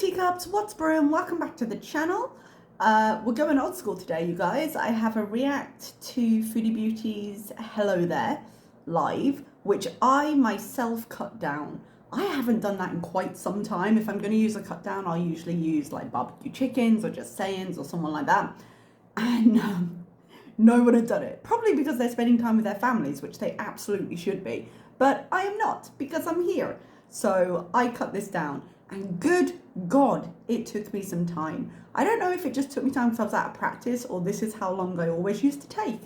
Teacups, what's brewing? Welcome back to the channel. We're going old school today, you guys. I have a react to Foodie Beauty's Hello There live, which I myself cut down. I haven't done that in quite some time. If I'm going to use a cut down, I'll usually use like barbecue chickens or just sayings or someone like that. And no one had done it. Probably because they're spending time with their families, which they absolutely should be. But I am not, because I'm here. So I cut this down. And good God, it took me some time. I don't know if it just took me time because I was out of practice or this is how long I always used to take.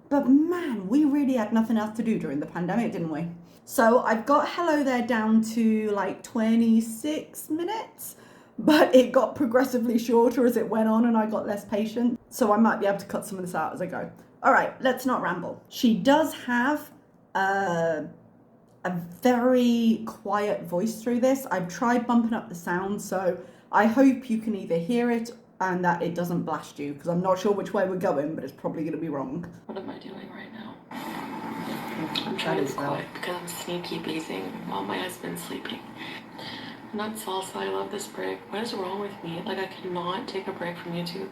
But man, we really had nothing else to do during the pandemic, didn't we? So I've got Hello There down to like 26 minutes, but it got progressively shorter as it went on and I got less patient. So I might be able to cut some of this out as I go. All right, let's not ramble. She does have a very quiet voice through this. I've tried bumping up the sound, so I hope you can either hear it and that it doesn't blast you, because I'm not sure which way we're going, but it's probably going to be wrong. What am I doing right now? I'm trying to be quiet because I'm sneaky beezing while my husband's sleeping. Not salsa, I love this break. What is wrong with me? Like, I cannot take a break from YouTube.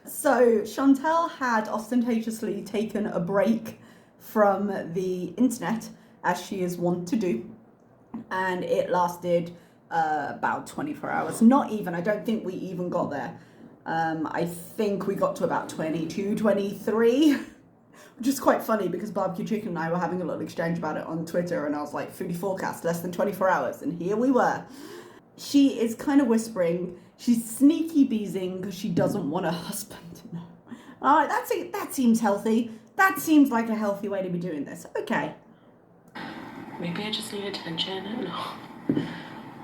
So Chantal had ostentatiously taken a break from the internet, as she is wont to do, and it lasted about 24 hours. Not even, I don't think we even got there. I think we got to about 22, 23, which is quite funny because Barbecue Chicken and I were having a little exchange about it on Twitter, and I was like, foodie forecast, less than 24 hours, and here we were. She is kind of whispering, she's sneaky beezing because she doesn't want her husband to know. All right, that's it. That seems healthy. That seems like a healthy way to be doing this. Okay. Maybe I just need attention. No.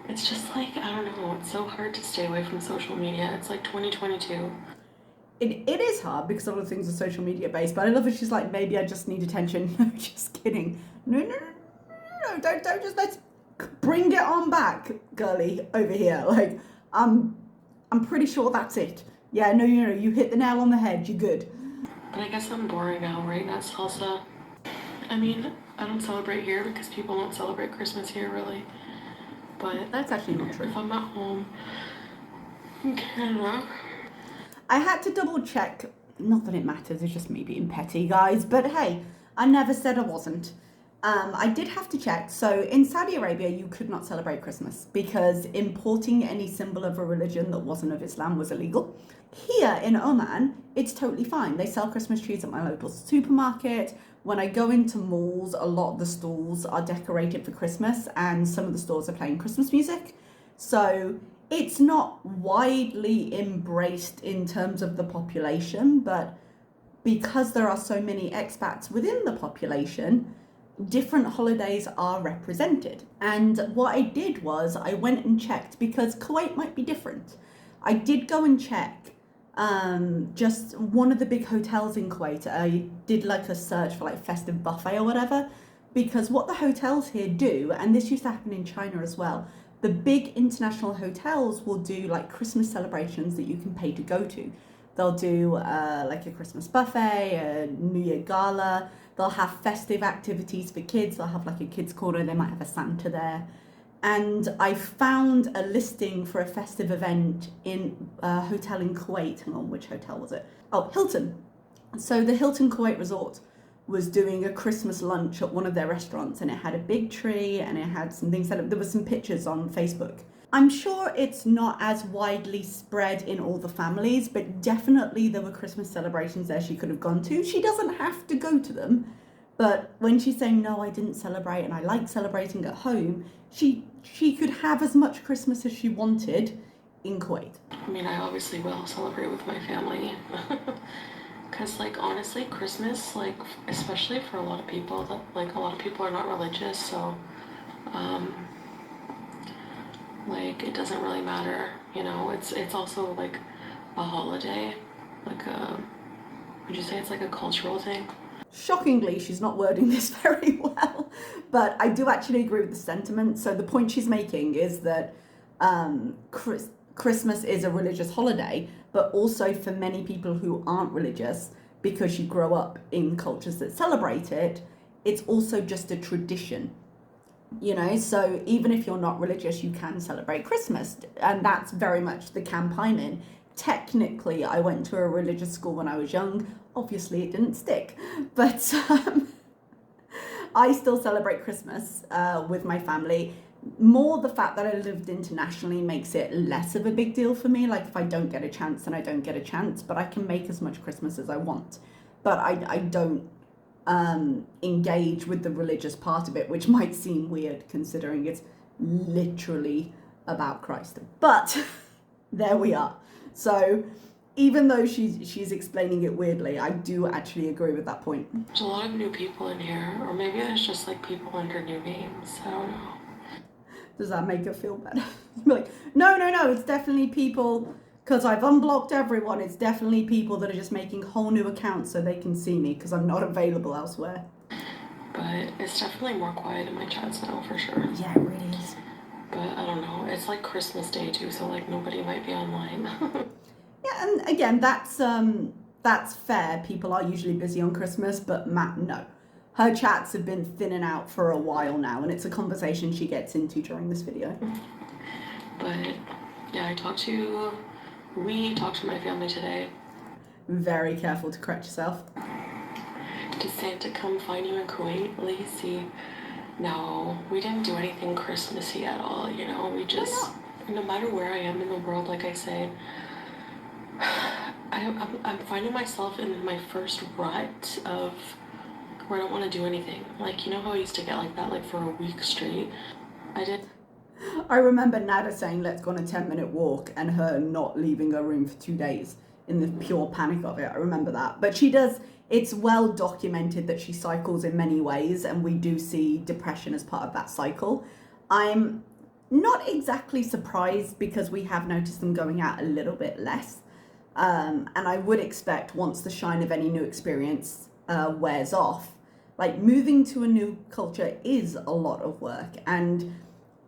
It's just like, I don't know, it's so hard to stay away from social media. It's like 2022. It is hard because a lot of things are social media based, but I love it. She's like, maybe I just need attention. No, just kidding. No, don't just let's bring it on back, girly, over here. Like, I'm pretty sure that's it. Yeah, no, you hit the nail on the head. You're good. But I guess I'm boring now, right? Not salsa. I mean, I don't celebrate here because people don't celebrate Christmas here, really. But that's actually not true. If I'm at home in Canada, I had to double check. Not that it matters, it's just me being petty, guys. But hey, I never said I wasn't. I did have to check. So in Saudi Arabia, you could not celebrate Christmas because importing any symbol of a religion that wasn't of Islam was illegal. Here in Oman, it's totally fine. They sell Christmas trees at my local supermarket. When I go into malls, a lot of the stalls are decorated for Christmas and some of the stores are playing Christmas music. So it's not widely embraced in terms of the population, but because there are so many expats within the population, different holidays are represented. And what I did was I went and checked because Kuwait might be different. I did go and check just one of the big hotels in Kuwait. I did like a search for like festive buffet or whatever, because what the hotels here do, and this used to happen in China as well, the big international hotels will do like Christmas celebrations that you can pay to go to. They'll do like a Christmas buffet, a New Year gala. They'll have festive activities for kids. They'll have like a kids corner. They might have a Santa there. And I found a listing for a festive event in a hotel in Kuwait. Hang on, which hotel was it? Oh, Hilton. So the Hilton Kuwait Resort was doing a Christmas lunch at one of their restaurants, and it had a big tree and it had some things set up. There were some pictures on Facebook. I'm sure it's not as widely spread in all the families, but definitely there were Christmas celebrations there she could have gone to. She doesn't have to go to them, but when she's saying, no, I didn't celebrate and I like celebrating at home, she could have as much Christmas as she wanted in Kuwait. I mean, I obviously will celebrate with my family. Because, like, honestly, Christmas, like, especially for a lot of people, that, like, a lot of people are not religious, so, like, it doesn't really matter, you know. It's also, like, a holiday, like, would you say it's, like, a cultural thing? Shockingly, she's not wording this very well, but I do actually agree with the sentiment. So the point she's making is that Christmas is a religious holiday, but also for many people who aren't religious, because you grow up in cultures that celebrate it, it's also just a tradition. You know, so even if you're not religious, you can celebrate Christmas. And that's very much the camp I'm in. Technically, I went to a religious school when I was young. Obviously, it didn't stick. But I still celebrate Christmas with my family. More the fact that I lived internationally makes it less of a big deal for me. Like, if I don't get a chance, then I don't get a chance. But I can make as much Christmas as I want. But I don't engage with the religious part of it, which might seem weird considering it's literally about Christ. But there we are. So even though she's explaining it weirdly, I do actually agree with that point. There's a lot of new people in here, or maybe there's just like people under new names. I don't know. Does that make her feel better? Like, no, it's definitely people, because I've unblocked everyone, it's definitely people that are just making whole new accounts so they can see me because I'm not available elsewhere. But it's definitely more quiet in my chats now, for sure. Yeah, it really is. But I don't know, it's like Christmas Day too, so like nobody might be online. Yeah, and again, that's fair. People are usually busy on Christmas, but Matt, no. Her chats have been thinning out for a while now, and it's a conversation she gets into during this video. But yeah, we talked to my family today. Very careful to correct yourself. Did Santa come find you in Kuwait, Lacey? No, we didn't do anything Christmassy at all, you know? We just, no matter where I am in the world, like I said, I'm finding myself in my first rut of where I don't want to do anything. Like, you know how I used to get like that, like for a week straight? I remember Nada saying, let's go on a 10-minute walk, and her not leaving her room for 2 days in the pure panic of it. I remember that. But she does, it's well documented that she cycles in many ways, and we do see depression as part of that cycle. I'm not exactly surprised because we have noticed them going out a little bit less. And I would expect once the shine of any new experience wears off, like moving to a new culture is a lot of work. And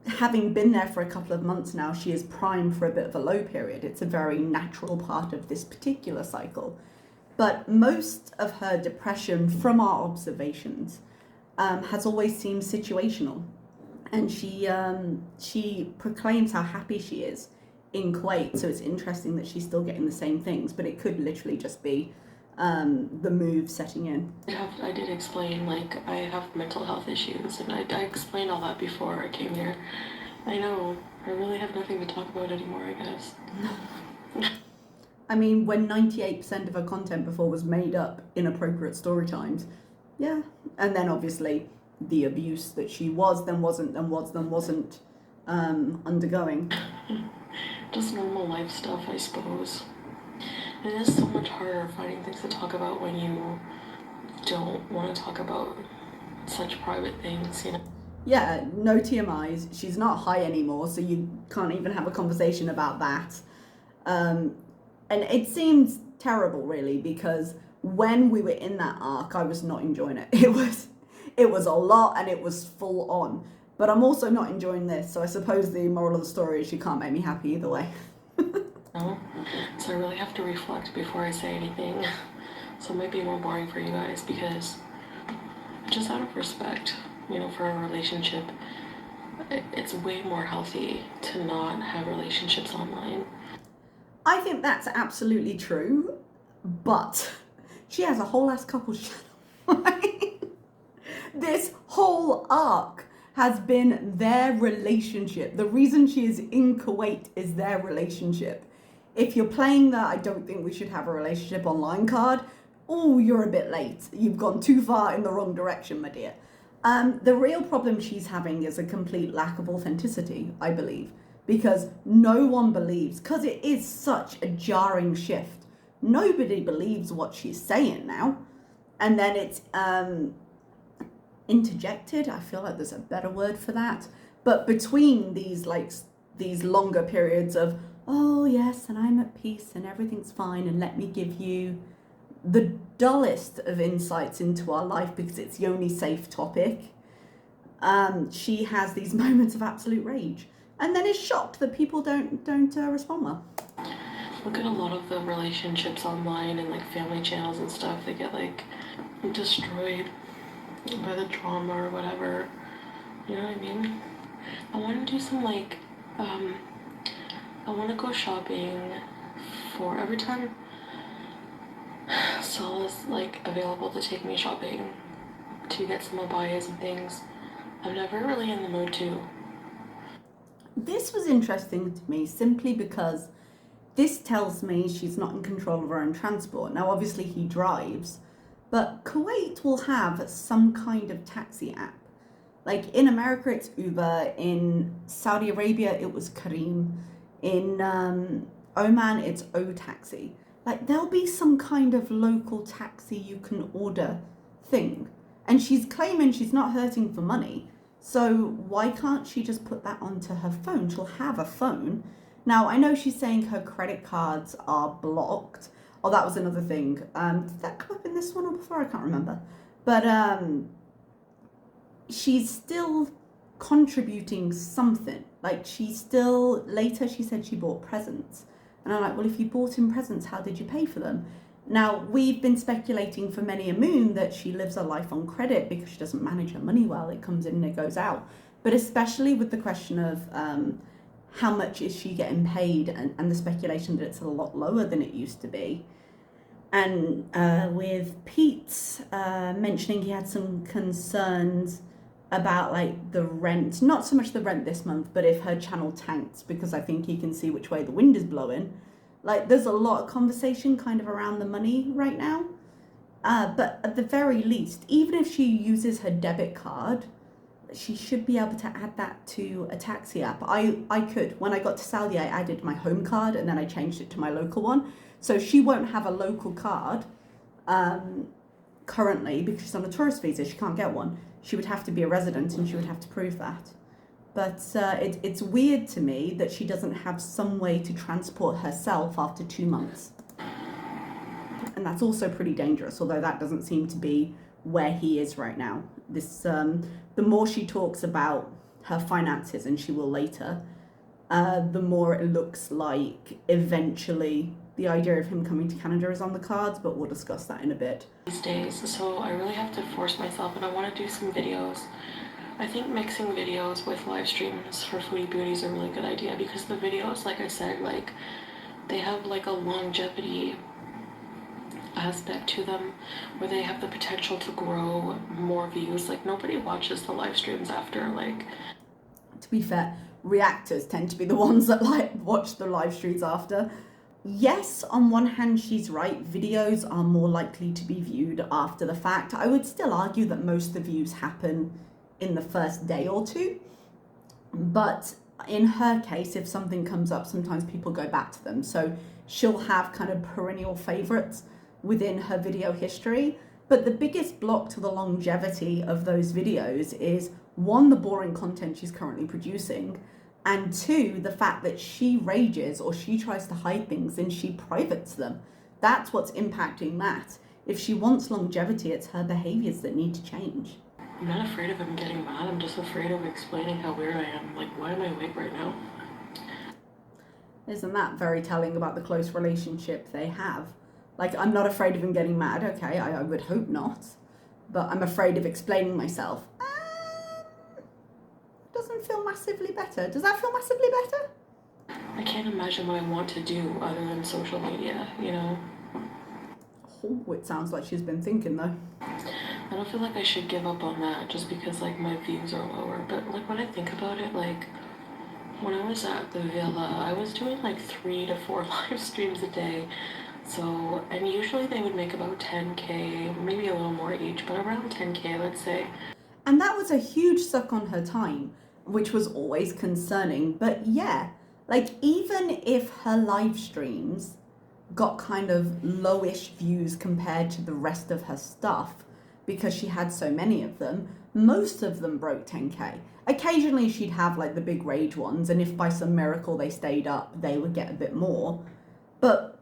having been there for a couple of months now, she is primed for a bit of a low period. It's a very natural part of this particular cycle. But most of her depression, from our observations, has always seemed situational. And she proclaims how happy she is in Kuwait, so it's interesting that she's still getting the same things, but it could literally just be the move setting in. I did explain, like, I have mental health issues, and I explained all that before I came here. I know, I really have nothing to talk about anymore, I guess. I mean, when 98% of her content before was made up inappropriate story times, yeah. And then obviously the abuse that she was, then wasn't undergoing. Just normal life stuff, I suppose. It is so much harder finding things to talk about when you don't want to talk about such private things, you know? Yeah, no TMIs. She's not high anymore, so you can't even have a conversation about that. And it seems terrible, really, because when we were in that arc, I was not enjoying it. It was a lot, and it was full on. But I'm also not enjoying this, so I suppose the moral of the story is she can't make me happy either way. No, so I really have to reflect before I say anything. So it might be more boring for you guys because just out of respect, you know, for a relationship, it's way more healthy to not have relationships online. I think that's absolutely true, but she has a whole ass couples channel. This whole arc has been their relationship. The reason she is in Kuwait is their relationship. If you're playing that, I don't think we should have a relationship online card, oh, you're a bit late. You've gone too far in the wrong direction, my dear. The real problem she's having is a complete lack of authenticity, I believe, because no one believes, because it is such a jarring shift. Nobody believes what she's saying now. And then it's interjected. I feel like there's a better word for that. But between these longer periods of, oh yes, and I'm at peace and everything's fine, and let me give you the dullest of insights into our life because it's the only safe topic, she has these moments of absolute rage, and then is shocked that people don't respond well. Look at a lot of the relationships online and like family channels and stuff. They get like destroyed by the trauma or whatever. You know what I mean? I want to do some like, I want to go shopping for every time Sol is like available to take me shopping to get some abayas and things. I'm never really in the mood to. This was interesting to me simply because this tells me she's not in control of her own transport. Now, obviously, he drives, but Kuwait will have some kind of taxi app. Like in America, it's Uber. In Saudi Arabia, it was Kareem. In Oman, it's O Taxi. Like there'll be some kind of local taxi you can order thing. And she's claiming she's not hurting for money. So why can't she just put that onto her phone? She'll have a phone. Now, I know she's saying her credit cards are blocked. Oh, that was another thing. Did that come up in this one or before? I can't remember. But she's still contributing something. Like she's still, later she said she bought presents. And I'm like, well, if you bought in presents, how did you pay for them? Now, we've been speculating for many a moon that she lives her life on credit because she doesn't manage her money well. It comes in and it goes out. But especially with the question of how much is she getting paid and the speculation that it's a lot lower than it used to be. And with Pete mentioning he had some concerns about like the rent, not so much the rent this month, but if her channel tanks, because I think he can see which way the wind is blowing. Like there's a lot of conversation kind of around the money right now. But at the very least, even if she uses her debit card, she should be able to add that to a taxi app. I could. When I got to Saudi, I added my home card and then I changed it to my local one. So she won't have a local card currently because she's on a tourist visa. She can't get one. She would have to be a resident and she would have to prove that. But it's weird to me that she doesn't have some way to transport herself after 2 months. And that's also pretty dangerous, although that doesn't seem to be where he is right now. This the more she talks about her finances, and she will later, the more it looks like eventually the idea of him coming to Canada is on the cards, but we'll discuss that in a bit. These days, so I really have to force myself, and I want to do some videos. I think mixing videos with live streams for Foodie Beauty is a really good idea because the videos, like I said, like they have like a longevity aspect to them where they have the potential to grow more views. Like nobody watches the live streams after, like, to be fair, reactors tend to be the ones that like watch the live streams after. Yes, on one hand she's right, videos are more likely to be viewed after the fact. I would still argue that most of the views happen in the first day or two, but in her case, if something comes up, sometimes people go back to them. So she'll have kind of perennial favorites within her video history. But the biggest block to the longevity of those videos is one, the boring content she's currently producing, and two, the fact that she rages or she tries to hide things and she privates them. That's what's impacting that. If she wants longevity, it's her behaviors that need to change. I'm not afraid of him getting mad, I'm just afraid of explaining how weird I am. Like, why am I awake right now? Isn't that very telling about the close relationship they have? Like, I'm not afraid of him getting mad, okay, I would hope not. But I'm afraid of explaining myself. Doesn't feel massively better. Does that feel massively better? I can't imagine what I want to do other than social media, you know? Oh, it sounds like she's been thinking though. I don't feel like I should give up on that just because like my views are lower. But like when I think about it, like when I was at the villa, I was doing like 3 to 4 live streams a day. So, and usually they would make about 10K, maybe a little more each, but around 10K, let's say. And that was a huge suck on her time, which was always concerning. But yeah, like even if her live streams got kind of lowish views compared to the rest of her stuff, because she had so many of them, most of them broke 10K. Occasionally she'd have like the big rage ones, and if by some miracle they stayed up, they would get a bit more. But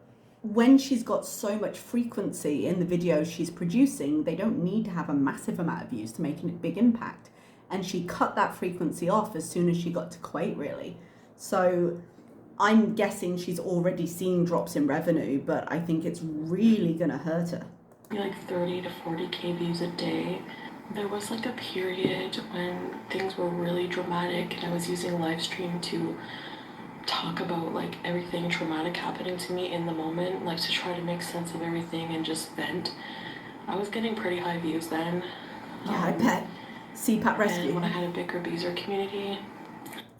when she's got so much frequency in the videos she's producing, they don't need to have a massive amount of views to make a big impact. And she cut that frequency off as soon as she got to Kuwait, really. So I'm guessing she's already seeing drops in revenue, but I think it's really going to hurt her. Like 30 to 40K views a day. There was like a period when things were really dramatic and I was using live stream to talk about like everything traumatic happening to me in the moment, like to try to make sense of everything and just vent. I was getting pretty high views then. Yeah, I bet. CPAP rescue. And when I had a bigger abuser community.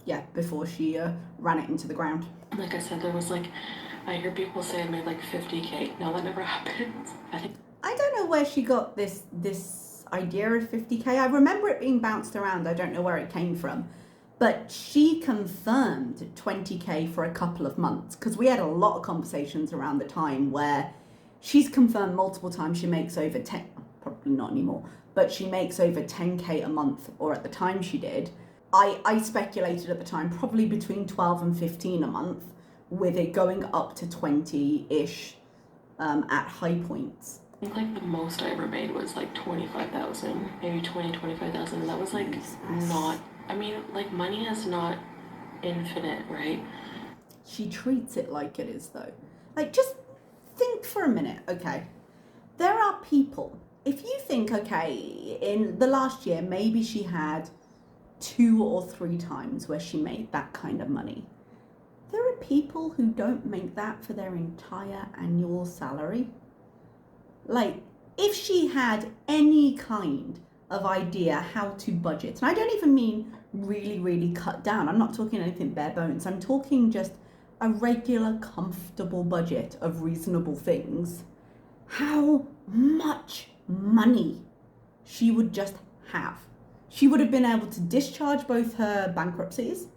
Yeah, before she ran it into the ground. Like I said, there was like, I hear people say I made like 50K. No, that never happened. I don't know where she got this idea of 50K. I remember it being bounced around. I don't know where it came from. But she confirmed 20K for a couple of months, because we had a lot of conversations around the time where she's confirmed multiple times she makes over 10, probably not anymore, but she makes over 10K a month, or at the time she did. I speculated at the time probably between 12 and 15 a month, with it going up to 20-ish at high points. I think like the most I ever made was like 25,000, maybe 25,000. And that was like not, I mean, like money is not infinite, right? She treats it like it is though. Like, just think for a minute, okay? There are people, if you think, okay, in the last year, maybe she had 2 or 3 times where she made that kind of money. There are people who don't make that for their entire annual salary. Like, if she had any kind of idea how to budget, and I don't even mean really, really cut down. I'm not talking anything bare bones. I'm talking just a regular, comfortable budget of reasonable things. How much money she would just have. She would have been able to discharge both her bankruptcies.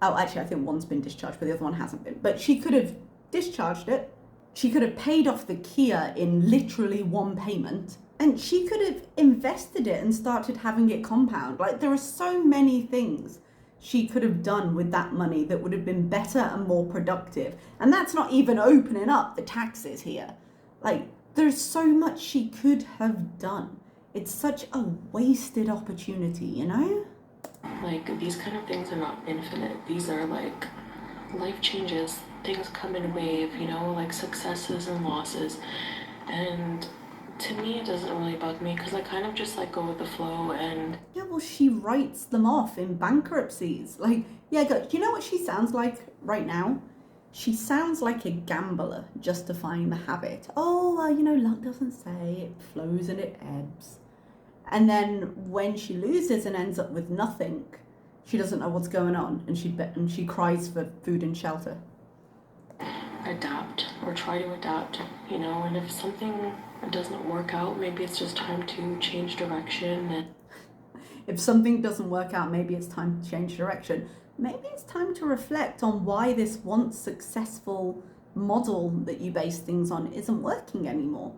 Oh, actually, I think one's been discharged, but the other one hasn't been. But she could have discharged it. She could have paid off the Kia in literally one payment. And she could have invested it and started having it compound. Like, there are so many things she could have done with that money that would have been better and more productive. And that's not even opening up the taxes here. Like, there's so much she could have done. It's such a wasted opportunity, you know? Like, these kind of things are not infinite. These are like life changes. Things come in a wave, you know, like successes and losses. And to me, it doesn't really bug me because I kind of just like go with the flow. And yeah, well, she writes them off in bankruptcies. Like, yeah, do you know what she sounds like right now? She sounds like a gambler justifying the habit. Oh, well, you know, luck doesn't say, it flows and it ebbs. And then when she loses and ends up with nothing, she doesn't know what's going on, and she cries for food and shelter. Adapt, or try to adapt, you know, and if something doesn't work out, maybe it's just time to change direction. And if something doesn't work out, maybe it's time to change direction. Maybe it's time to reflect on why this once successful model that you base things on isn't working anymore.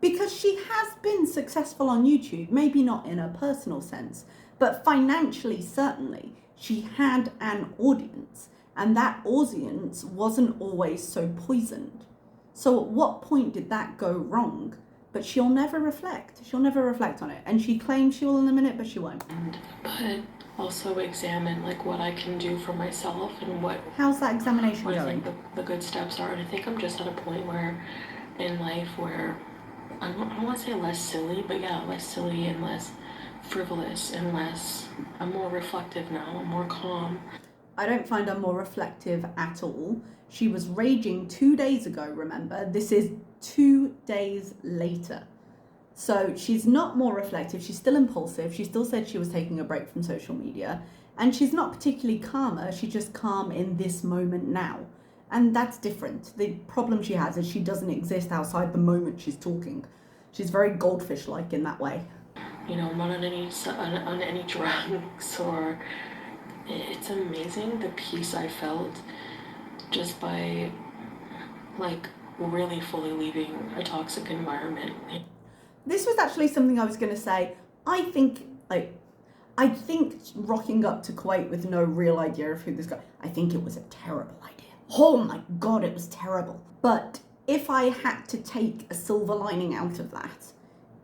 Because she has been successful on YouTube, maybe not in a personal sense, but financially, certainly. She had an audience, and that audience wasn't always so poisoned. So at what point did that go wrong? But she'll never reflect. She'll never reflect on it. And she claims she will in a minute, but she won't. But also examine like what I can do for myself and what... How's that examination going? I think the good steps are. And I think I'm just at a point where, in life, where I don't want to say less silly, but yeah, less silly and less frivolous and less... I'm more reflective now. I'm more calm. I don't find her more reflective at all. She was raging 2 days ago, remember? This is 2 days later. So she's not more reflective. She's still impulsive. She still said she was taking a break from social media. And she's not particularly calmer. She's just calm in this moment now. And that's different. The problem she has is she doesn't exist outside the moment she's talking. She's very goldfish-like in that way. You know, I'm not on any drugs or... It's amazing the peace I felt just by, like, really fully leaving a toxic environment. This was actually something I was going to say. I think rocking up to Kuwait with no real idea of who this guy... I think it was a terrible idea. Oh my God, it was terrible. But if I had to take a silver lining out of that,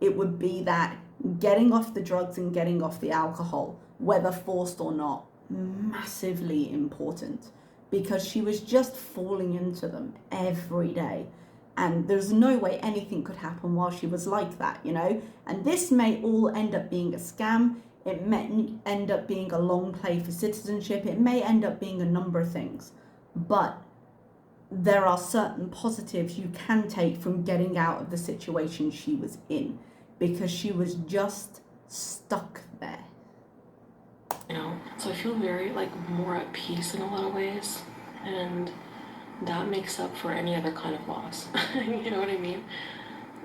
it would be that getting off the drugs and getting off the alcohol, whether forced or not, massively important, because she was just falling into them every day. And there's no way anything could happen while she was like that, you know? And this may all end up being a scam. It may end up being a long play for citizenship. It may end up being a number of things. But there are certain positives you can take from getting out of the situation she was in, because she was just stuck there. You know, so I feel very like more at peace in a lot of ways, and that makes up for any other kind of loss. You know what I mean?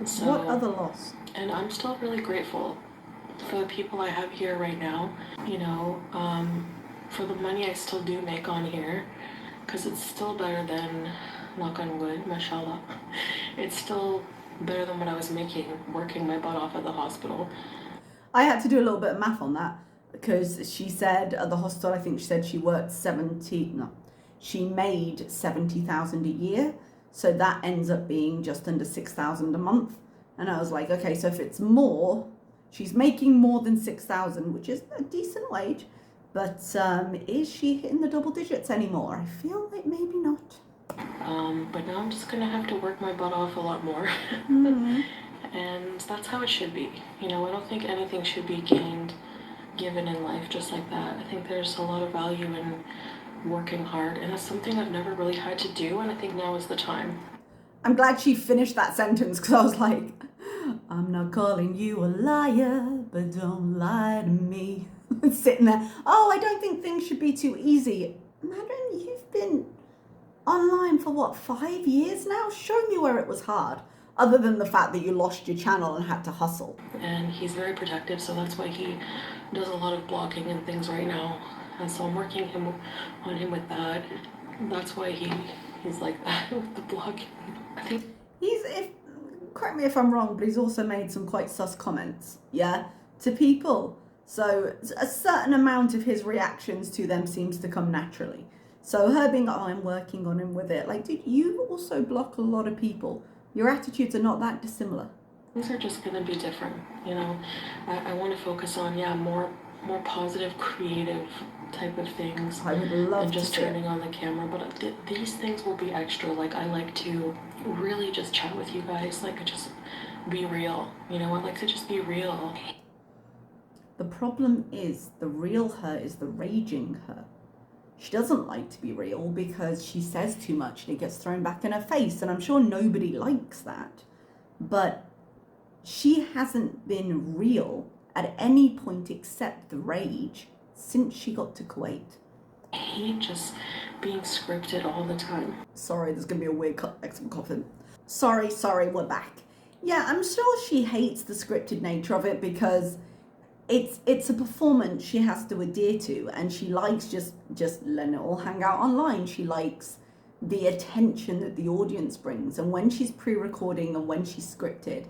So, What other loss? And I'm still really grateful for the people I have here right now, you know, for the money I still do make on here, because it's still better than, knock on wood, mashallah, it's still better than what I was making working my butt off at the hospital. I had to do a little bit of math on that, because she said at the hospital, I think she said she made 70,000 a year, so that ends up being just under 6,000 a month. And I was like, okay, so if it's more, she's making more than 6,000, which is a decent wage, but is she hitting the double digits anymore? I feel like maybe not. But now I'm just gonna have to work my butt off a lot more. Mm-hmm. And that's how it should be. You know, I don't think anything should be given in life just like that. I think there's a lot of value in working hard, and it's something I've never really had to do, and I think now is the time. I'm glad she finished that sentence, because I was like, I'm not calling you a liar, but don't lie to me. Sitting there, oh, I don't think things should be too easy. Madam, you've been online for what, 5 years now? Show me where it was hard, other than the fact that you lost your channel and had to hustle. And he's very protective, so that's why he does a lot of blocking and things right now. And so I'm working on him with that. That's why he's like that with the blocking. I think correct me if I'm wrong, but he's also made some quite sus comments, yeah, to people. So a certain amount of his reactions to them seems to come naturally. So her being, oh, I'm working on him with it. Like, dude, you also block a lot of people. Your attitudes are not that dissimilar. Things are just gonna be different, you know. I want to focus on more positive, creative type of things. I would love than just to see turning on the camera, but these things will be extra. Like, I like to really just chat with you guys, like just be real. You know, I like to just be real. The problem is the real her is the raging her. She doesn't like to be real because she says too much and it gets thrown back in her face, and I'm sure nobody likes that. But she hasn't been real at any point except the rage since she got to Kuwait. I hate just being scripted all the time. Sorry, there's gonna be a weird extra coughing. Sorry, we're back. Yeah, I'm sure she hates the scripted nature of it because it's a performance she has to adhere to, and she likes just letting it all hang out online. She likes the attention that the audience brings, and when she's pre-recording and when she's scripted,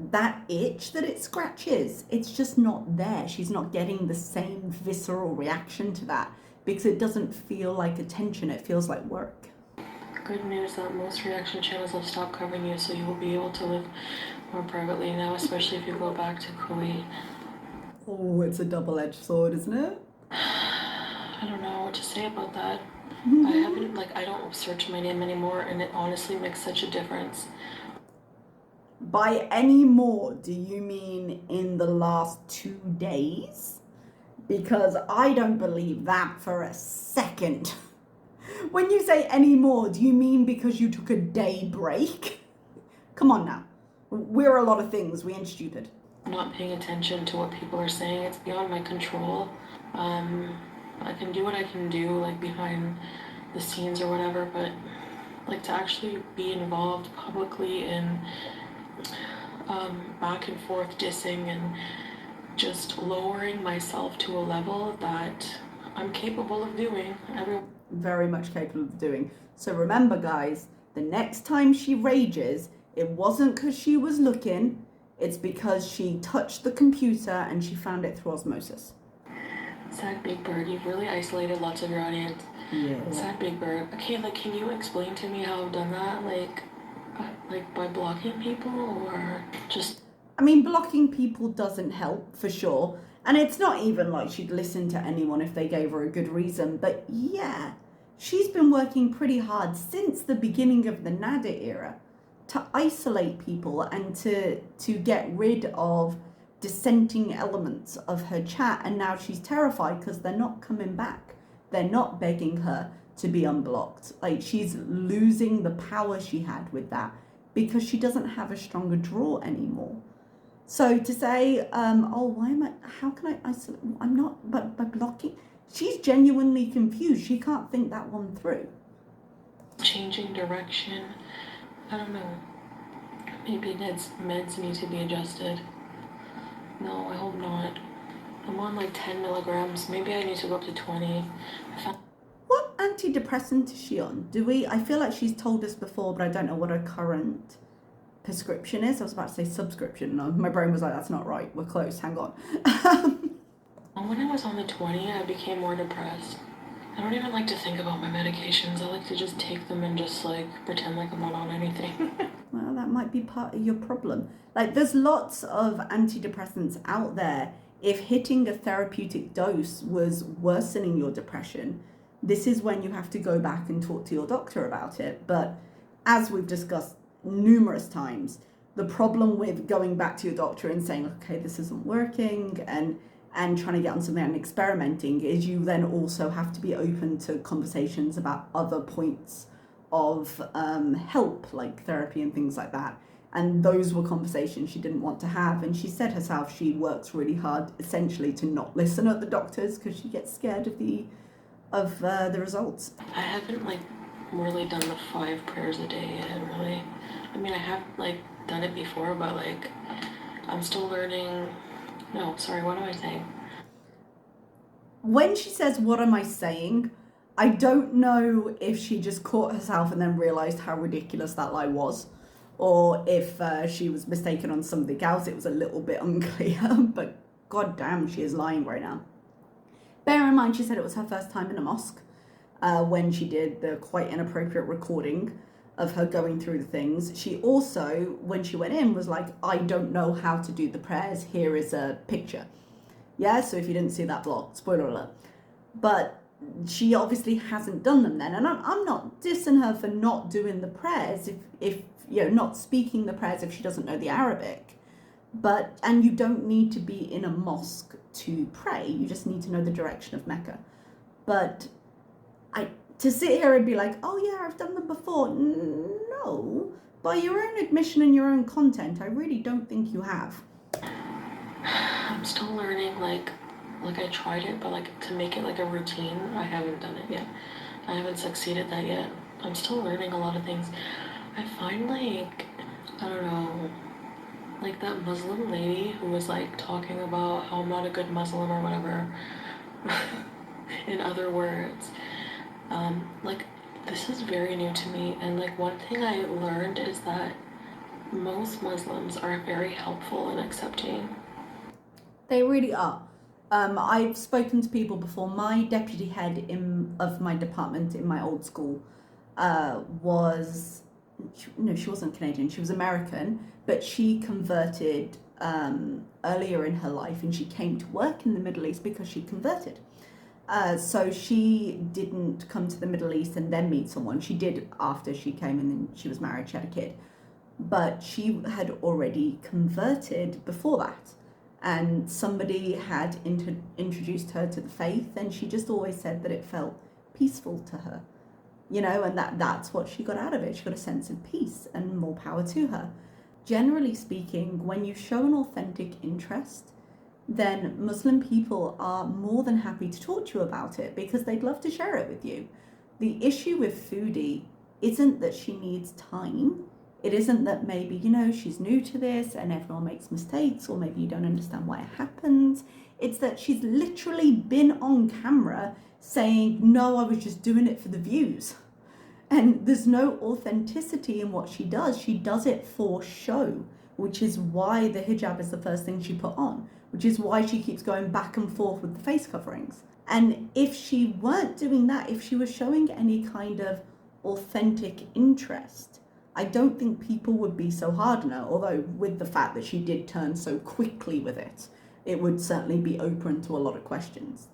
that itch that it scratches, it's just not there. She's not getting the same visceral reaction to that because it doesn't feel like attention, it feels like work. Good news that most reaction channels have stopped covering you, so you will be able to live more privately now, especially if you go back to Kuwait. Oh, it's a double-edged sword, isn't it? I don't know what to say about that. I don't search my name anymore, and it honestly makes such a difference. By any more, do you mean in the last 2 days? Because I don't believe that for a second. When you say any more, do you mean because you took a day break? Come on now. We're a lot of things, we ain't stupid. Not paying attention to what people are saying, it's beyond my control. I can do what I can do, like behind the scenes or whatever, but like to actually be involved publicly in back and forth dissing and just lowering myself to a level that I'm capable of doing. Very much capable of doing. So remember, guys, the next time she rages, it wasn't because she was looking, it's because she touched the computer and she found it through osmosis. Sad Big Bird, you've really isolated lots of your audience. Yeah. Sad Big Bird. Okay, like, can you explain to me how I've done that? Like by blocking people, or just... I mean, blocking people doesn't help, for sure. And it's not even like she'd listen to anyone if they gave her a good reason. But yeah, she's been working pretty hard since the beginning of the Nada era to isolate people and to get rid of dissenting elements of her chat. And now she's terrified because they're not coming back. They're not begging her to be unblocked. Like, she's losing the power she had with that because she doesn't have a stronger draw anymore. So to say, how can I isolate? I'm not, but by blocking, she's genuinely confused. She can't think that one through. Changing direction. I don't know. Maybe meds need to be adjusted. No, I hope not. I'm on like 10 milligrams. Maybe I need to go up to 20. What antidepressant is she on? I feel like she's told us before, but I don't know what her current prescription is. I was about to say subscription. No, my brain was like, that's not right. We're close. Hang on. When I was on the 20, I became more depressed. I don't even like to think about my medications. I like to just take them and just like pretend like I'm not on anything. Well, that might be part of your problem. Like, there's lots of antidepressants out there. If hitting a therapeutic dose was worsening your depression, this is when you have to go back and talk to your doctor about it. But as we've discussed numerous times, the problem with going back to your doctor and saying, okay, this isn't working, and trying to get on something and experimenting, is you then also have to be open to conversations about other points of help, like therapy and things like that. And those were conversations she didn't want to have. And she said herself she works really hard essentially to not listen at the doctors because she gets scared of the results. I haven't like really done the 5 prayers a day yet, really. I mean, I have like done it before, but like I'm still learning. No, sorry, what am I saying? When she says, what am I saying? I don't know if she just caught herself and then realised how ridiculous that lie was, or if she was mistaken on something else. It was a little bit unclear, but goddamn, she is lying right now. Bear in mind, she said it was her first time in a mosque when she did the quite inappropriate recording of her going through the things. She also, when she went in, was like, I don't know how to do the prayers. Here is a picture. Yeah, so if you didn't see that vlog, spoiler alert. But she obviously hasn't done them then. And I'm not dissing her for not doing the prayers, if you know, not speaking the prayers if she doesn't know the Arabic. And you don't need to be in a mosque to pray. You just need to know the direction of Mecca. But to sit here and be like, oh yeah, I've done them before. No, by your own admission and your own content, I really don't think you have. I'm still learning, like I tried it, but like to make it like a routine, I haven't done it yet. I haven't succeeded that yet. I'm still learning a lot of things. I find like, I don't know, like that Muslim lady who was like talking about how I'm not a good Muslim or whatever, in other words. Like, this is very new to me, and like one thing I learned is that most Muslims are very helpful and accepting. They really are. I've spoken to people before. My deputy head of my department in my old school she wasn't Canadian, she was American, but she converted earlier in her life, and she came to work in the Middle East because she converted. So she didn't come to the Middle East and then meet someone. She did after she came, and then she was married, she had a kid. But she had already converted before that. And somebody had introduced her to the faith, and she just always said that it felt peaceful to her. You know, and that's what she got out of it. She got a sense of peace, and more power to her. Generally speaking, when you show an authentic interest, then Muslim people are more than happy to talk to you about it because they'd love to share it with you. The issue with Foodie isn't that she needs time. It isn't that maybe, you know, she's new to this and everyone makes mistakes, or maybe you don't understand why it happens. It's that she's literally been on camera saying, no, I was just doing it for the views. And there's no authenticity in what she does. She does it for show, which is why the hijab is the first thing she put on, which is why she keeps going back and forth with the face coverings. And if she weren't doing that, if she was showing any kind of authentic interest, I don't think people would be so hard on her, although with the fact that she did turn so quickly with it, it would certainly be open to a lot of questions.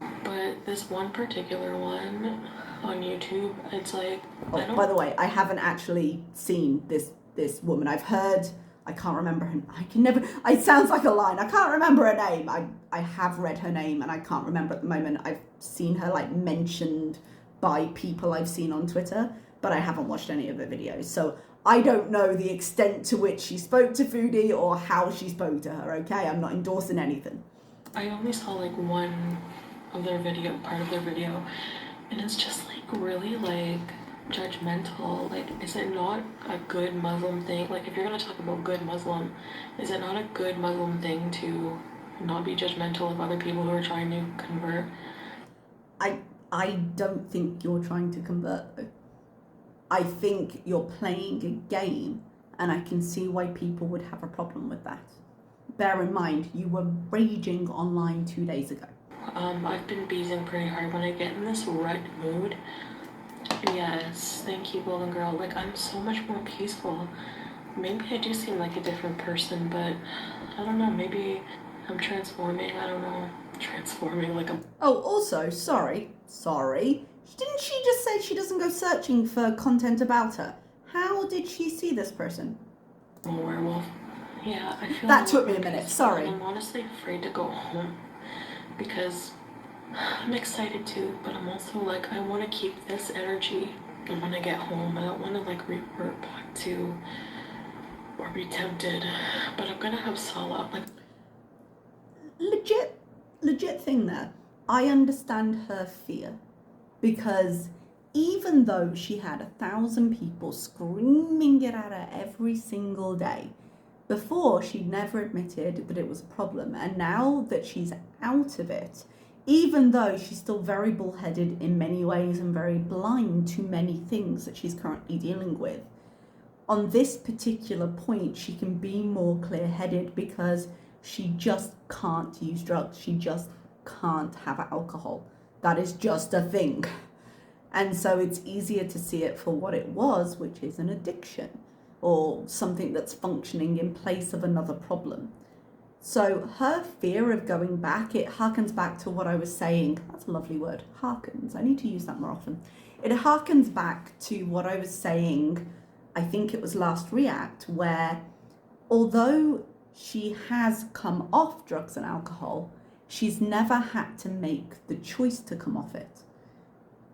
But this one particular one on YouTube, it's like, oh, by the way, I haven't actually seen this woman. I've heard, I can't remember her, I can never, it sounds like a line, I can't remember her name. I have read her name and I can't remember at the moment. I've seen her like mentioned by people I've seen on Twitter, but I haven't watched any of her videos. So I don't know the extent to which she spoke to Foodie or how she spoke to her, okay? I'm not endorsing anything. I only saw like one of their video, part of their video, and it's just like really like judgmental. Like, is it not a good Muslim thing? Like, if you're gonna talk about good Muslim, is it not a good Muslim thing to not be judgmental of other people who are trying to convert? I don't think you're trying to convert though. I think you're playing a game, and I can see why people would have a problem with that. Bear in mind, you were raging online 2 days ago. I've been beezing pretty hard when I get in this rut mood. Yes, thank you, Golden Girl. Like, I'm so much more peaceful. Maybe I do seem like a different person, but I don't know, maybe I'm transforming, I don't know. Transforming like a... Oh, also, sorry. Didn't she just say she doesn't go searching for content about her? How did she see this person? A werewolf. Yeah, I feel that took me a minute, sorry. I'm honestly afraid to go home because I'm excited too, but I'm also like, I want to keep this energy when I get home. I don't want to like revert back to or be tempted, but I'm gonna have Salah. Like, legit thing there. I understand her fear, because even though she had 1,000 people screaming it at her every single day, before she'd never admitted that it was a problem, and now that she's out of it, even though she's still very bullheaded in many ways and very blind to many things that she's currently dealing with, on this particular point she can be more clear-headed because she just can't use drugs. She just can't have alcohol. That is just a thing. And so it's easier to see it for what it was, which is an addiction or something that's functioning in place of another problem. So her fear of going back, it harkens back to what I was saying. That's a lovely word, harkens. I need to use that more often. It harkens back to what I was saying, I think it was last React, where although she has come off drugs and alcohol, she's never had to make the choice to come off it.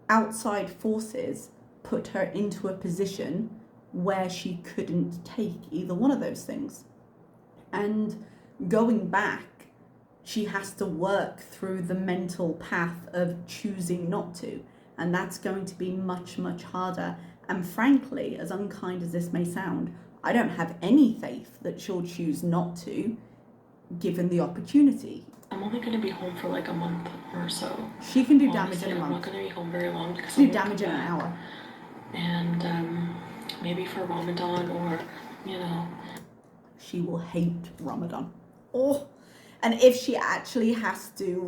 Outside forces put her into a position where she couldn't take either one of those things. And going back, she has to work through the mental path of choosing not to. And that's going to be much, much harder. And frankly, as unkind as this may sound, I don't have any faith that she'll choose not to, given the opportunity. I'm only going to be home for like a month or so. She can do damage in a month. I'm not going to be home very long because do damage in an hour. And maybe for Ramadan or, you know. She will hate Ramadan. Oh, and if she actually has to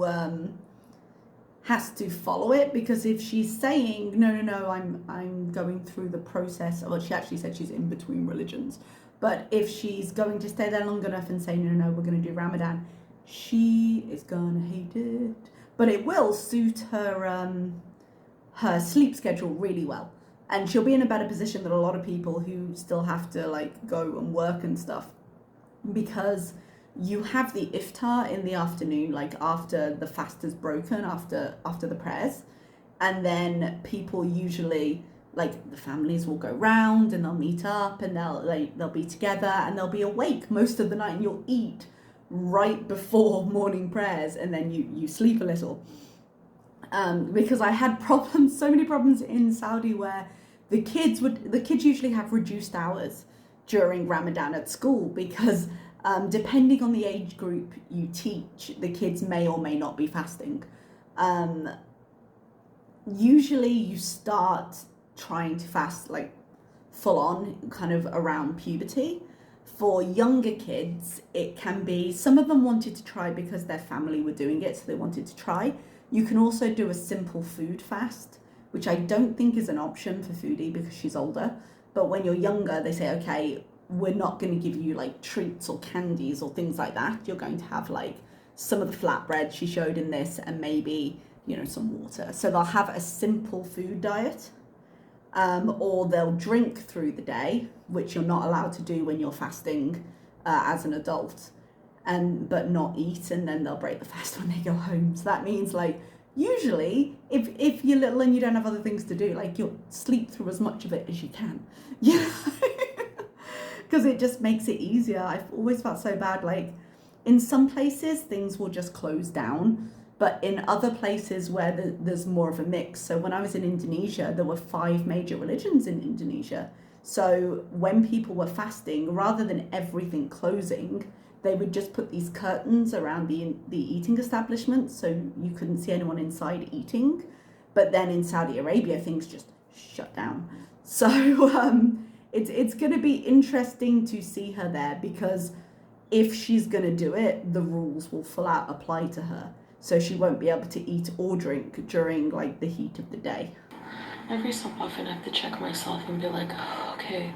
follow it, because if she's saying no, I'm going through the process, well, she actually said she's in between religions, but if she's going to stay there long enough and say no, we're going to do Ramadan, she is gonna hate it. But it will suit her her sleep schedule really well, and she'll be in a better position than a lot of people who still have to like go and work and stuff, because you have the iftar in the afternoon, like after the fast is broken, after the prayers, and then people usually, like, the families will go round and they'll meet up and they'll be together and they'll be awake most of the night, and you'll eat right before morning prayers, and then you sleep a little. Because I had so many problems in Saudi where the kids usually have reduced hours during Ramadan at school, because depending on the age group you teach, the kids may or may not be fasting. Usually you start trying to fast like full on kind of around puberty. For younger kids, it can be, some of them wanted to try because their family were doing it, so they wanted to try. You can also do a simple food fast, which I don't think is an option for Foodie because she's older. But when you're younger, they say, okay, we're not going to give you like treats or candies or things like that. You're going to have like some of the flatbread she showed in this, and maybe, you know, some water. So they'll have a simple food diet, or they'll drink through the day, which you're not allowed to do when you're fasting as an adult, but not eat, and then they'll break the fast when they go home. So that means, like, usually if you're little and you don't have other things to do, like, you'll sleep through as much of it as you can. Yeah. Because it just makes it easier. I've always felt so bad, like, in some places things will just close down, but in other places where there's more of a mix. So when I was in Indonesia, there were 5 major religions in Indonesia. So when people were fasting, rather than everything closing, they would just put these curtains around the eating establishment, so you couldn't see anyone inside eating. But then in Saudi Arabia, things just shut down. So it's going to be interesting to see her there, because if she's going to do it, the rules will full out apply to her. So she won't be able to eat or drink during, like, the heat of the day. Every so often I have to check myself and be like, okay,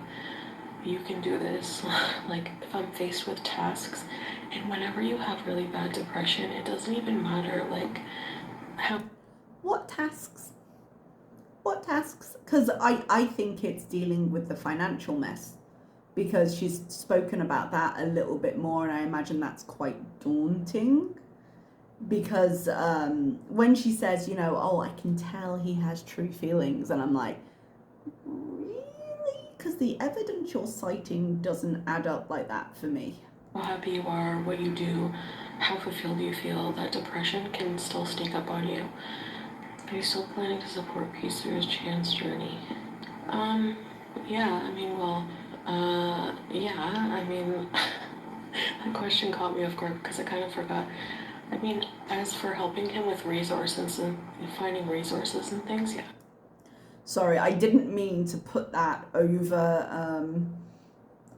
you can do this. Like, if I'm faced with tasks, and whenever you have really bad depression, it doesn't even matter, like, how... What tasks? What tasks? Because I think it's dealing with the financial mess, because she's spoken about that a little bit more, and I imagine that's quite daunting. Because when she says, you know, oh, I can tell he has true feelings, and I'm like, really? Because the evidence you're citing doesn't add up like that for me. How happy you are, what you do, how fulfilled you feel, that depression can still sneak up on you. Are you still planning to support Peace through his trans journey? Yeah, I mean, well, yeah, I mean, that question caught me off guard because I kind of forgot. I mean, as for helping him with resources and finding resources and things, yeah. Sorry, I didn't mean to put that over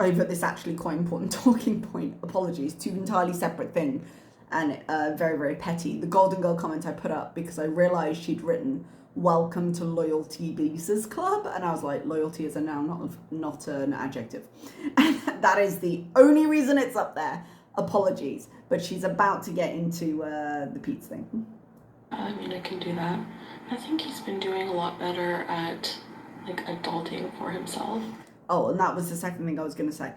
this actually quite important talking point. Apologies, 2 entirely separate things, and very, very petty. The Golden Girl comment I put up because I realised she'd written "Welcome to Loyalty Visas Club," and I was like, loyalty is a noun, not an adjective. And that is the only reason it's up there. Apologies, but she's about to get into the Pete's thing. I mean, I can do that. I think he's been doing a lot better at, like, adulting for himself. Oh, and that was the second thing I was going to say.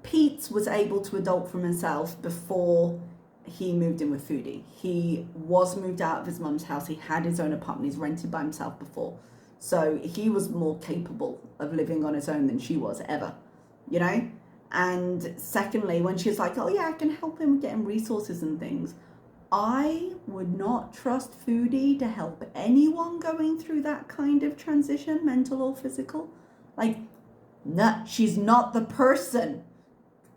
Pete was able to adult from himself before he moved in with Foodie. He was moved out of his mum's house. He had his own apartment. He's rented by himself before. So he was more capable of living on his own than she was ever, you know? And secondly, when she's like, oh yeah, I can help him get him resources and things, I would not trust Foodie to help anyone going through that kind of transition, mental or physical. Like, no, she's not the person.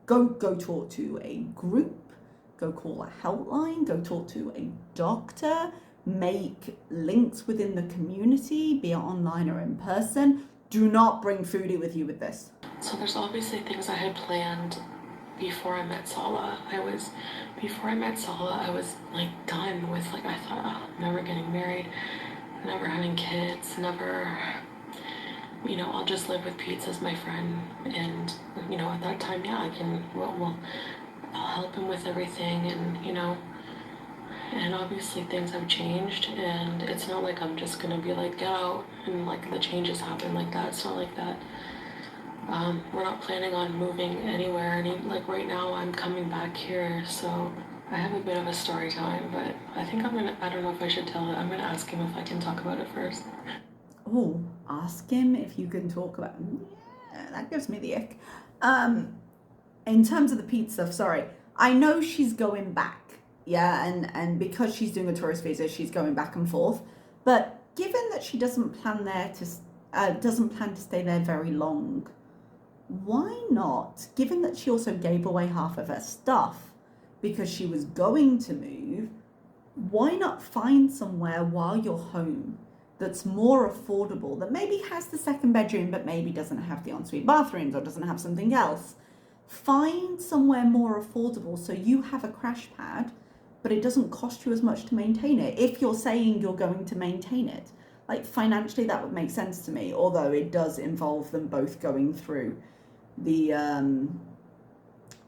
Go talk to a group, go call a helpline, go talk to a doctor, make links within the community, be it online or in person. Do not bring Foodie with you with this. So there's obviously things I had planned before I met Sala. Before I met Sala, I was, like, done with, like, I thought, oh, never getting married, never having kids, never, you know, I'll just live with Pete as my friend. And, you know, at that time, yeah, I can, I'll help him with everything, and, you know, and obviously things have changed, and it's not like I'm just gonna be like, get out, and, like, the changes happen like that. It's not like that. We're not planning on moving anywhere. Like, right now I'm coming back here, so I have a bit of a story time, but I think I don't know if I should tell it. I'm gonna ask him if I can talk about it first. Oh, ask him if you can talk about it. Yeah, that gives me the ick. In terms of the Pete stuff, sorry, I know she's going back, yeah, and because she's doing a tourist visa, she's going back and forth, but given that she doesn't plan to stay there very long, why not, given that she also gave away half of her stuff because she was going to move, why not find somewhere while you're home that's more affordable, that maybe has the second bedroom but maybe doesn't have the ensuite bathrooms or doesn't have something else? Find somewhere more affordable so you have a crash pad, but it doesn't cost you as much to maintain it, if you're saying you're going to maintain it. Like, financially, that would make sense to me, although it does involve them both going through the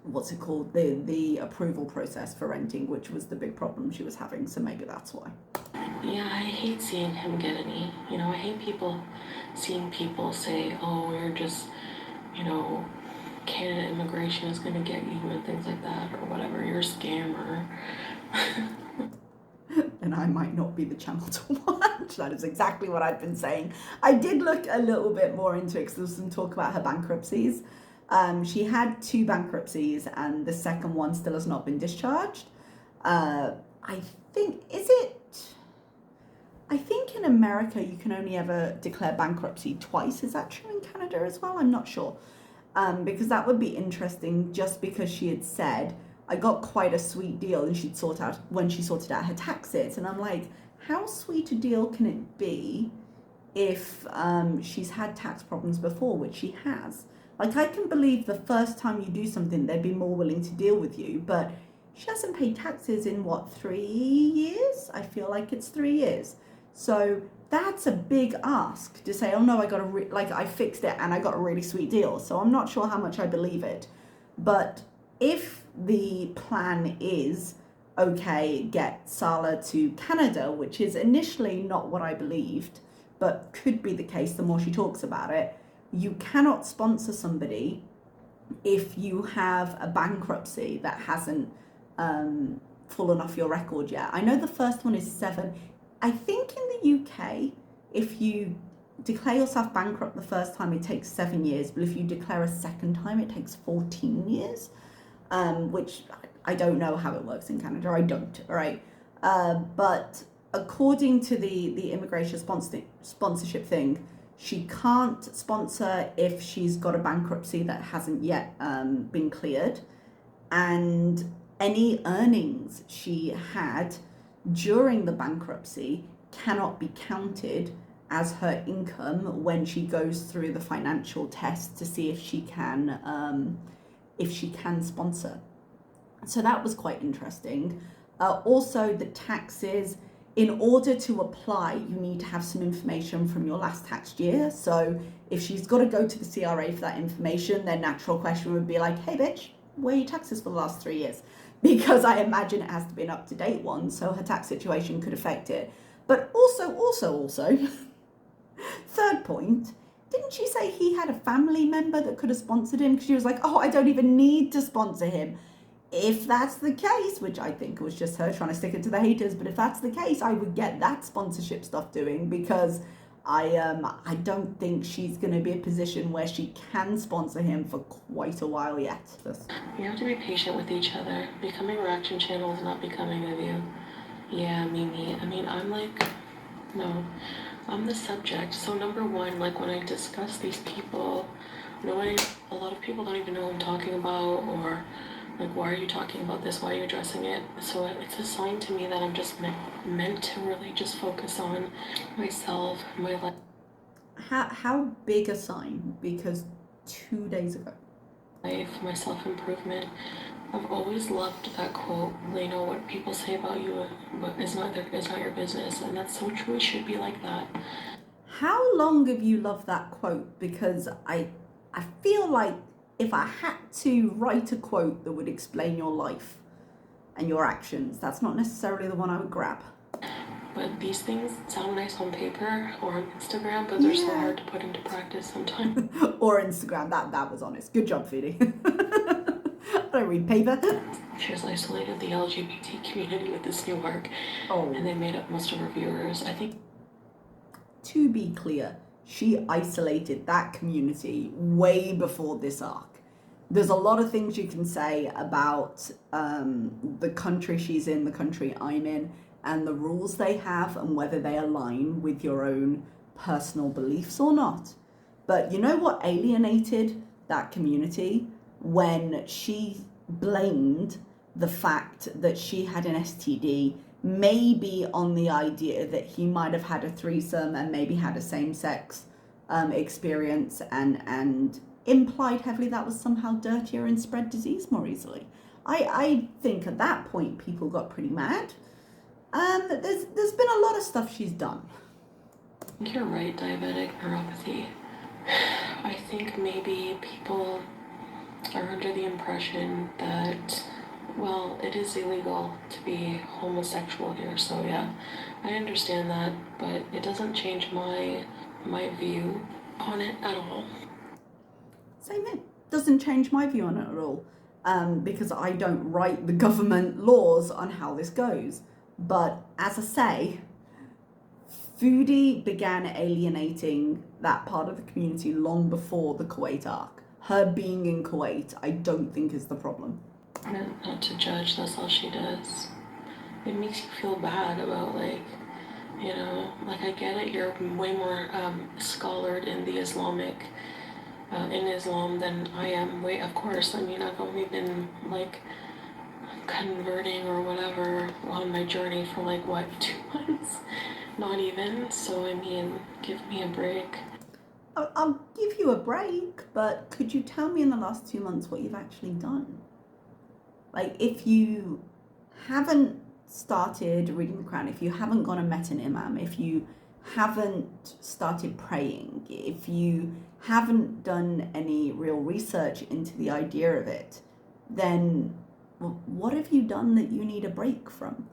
what's it called, the approval process for renting, which was the big problem she was having. So maybe that's why. Yeah, I hate seeing him get any. You know, I hate seeing people say, oh, you're just, you know, Canada immigration is going to get you and things like that, or whatever, you're a scammer. And I might not be the channel to watch. That is exactly what I've been saying. I did look a little bit more into it because there was some talk about her bankruptcies. She had 2 bankruptcies and the second one still has not been discharged. I think in America you can only ever declare bankruptcy twice. Is that true in Canada as well? I'm not sure. Because that would be interesting, just because she had said, I got quite a sweet deal and when she sorted out her taxes. And I'm like, how sweet a deal can it be if she's had tax problems before, which she has? Like, I can believe the first time you do something, they'd be more willing to deal with you. But she hasn't paid taxes in, 3 years? I feel like it's 3 years. So that's a big ask to say, oh no, I fixed it and I got a really sweet deal. So I'm not sure how much I believe it. But if the plan is, okay, get Sala to Canada, which is initially not what I believed, but could be the case the more she talks about it, you cannot sponsor somebody if you have a bankruptcy that hasn't fallen off your record yet. I know the first one is 7. I think in the UK, if you declare yourself bankrupt the first time, it takes 7 years, but if you declare a second time, it takes 14 years, which I don't know how it works in Canada. I don't, all right? But according to the immigration sponsorship thing, she can't sponsor if she's got a bankruptcy that hasn't yet been cleared, and any earnings she had during the bankruptcy cannot be counted as her income when she goes through the financial test to see if she can sponsor. So that was quite interesting. Also, the taxes, in order to apply, you need to have some information from your last tax year. So if she's got to go to the CRA for that information, their natural question would be like, hey bitch, where are your taxes for the last 3 years? Because I imagine it has to be an up-to-date one, so her tax situation could affect it. But also, third point, didn't she say he had a family member that could have sponsored him? Because she was like, oh, I don't even need to sponsor him. If that's the case, which I think was just her trying to stick it to the haters, but if that's the case, I would get that sponsorship stuff doing, because I don't think she's going to be in a position where she can sponsor him for quite a while yet. You have to be patient with each other. Becoming a reaction channel is not becoming of you. Yeah, me. I mean, no, I'm the subject. So number one, like when I discuss these people, a lot of people don't even know what I'm talking about, or like, why are you talking about this? Why are you addressing it? So it's a sign to me that I'm just meant to really just focus on myself, my life. How big a sign? Because 2 days ago. My self-improvement. I've always loved that quote. You know, what people say about you is not your business, and that's so true. It should be like that. How long have you loved that quote? Because I feel like if I had to write a quote that would explain your life and your actions, that's not necessarily the one I would grab. But these things sound nice on paper or on Instagram, but they're so hard to put into practice sometimes. Or Instagram, that was honest. Good job, Foodie. I don't read paper. She's isolated the LGBT community with this new work, and they made up most of her viewers. I think. To be clear, she isolated that community way before this arc. There's a lot of things you can say about the country she's in, the country I'm in, and the rules they have and whether they align with your own personal beliefs or not. But you know what alienated that community? When she blamed the fact that she had an STD, maybe on the idea that he might have had a threesome and maybe had a same-sex experience, and implied heavily that was somehow dirtier and spread disease more easily. I think at that point people got pretty mad. There's been a lot of stuff she's done. I think you're right, diabetic neuropathy. I think maybe people are under the impression that, well, it is illegal to be homosexual here, so yeah, I understand that, but it doesn't change my view on it at all. Same here. Doesn't change my view on it at all, because I don't write the government laws on how this goes. But as I say, Foodie began alienating that part of the community long before the Kuwait arc. Her being in Kuwait, I don't think is the problem. Not to judge, that's all she does. It makes you feel bad about, like, you know, like, I get it, you're way more scholared in the Islamic, in Islam than I am. Of course, I mean, I've only been, like, converting or whatever on my journey for, like, what, 2 months? Not even, so, I mean, give me a break. I'll give you a break, but could you tell me in the last 2 months what you've actually done? Like, if you haven't started reading the Quran, if you haven't gone and met an imam, if you haven't started praying, if you haven't done any real research into the idea of it, then what have you done that you need a break from?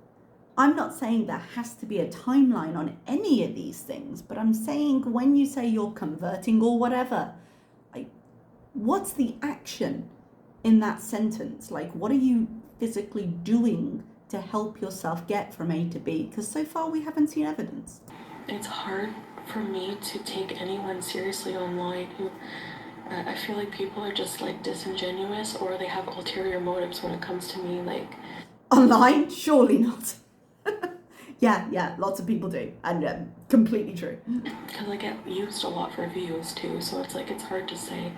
I'm not saying there has to be a timeline on any of these things, but I'm saying when you say you're converting or whatever, like, what's the action in that sentence? Like, what are you physically doing to help yourself get from A to B? Because so far we haven't seen evidence. It's hard for me to take anyone seriously online who, I feel like people are just, like, disingenuous, or they have ulterior motives when it comes to me, like... Online? Surely not. Yeah, lots of people do, and completely true. Because I get used a lot for views too, so it's like, it's hard to say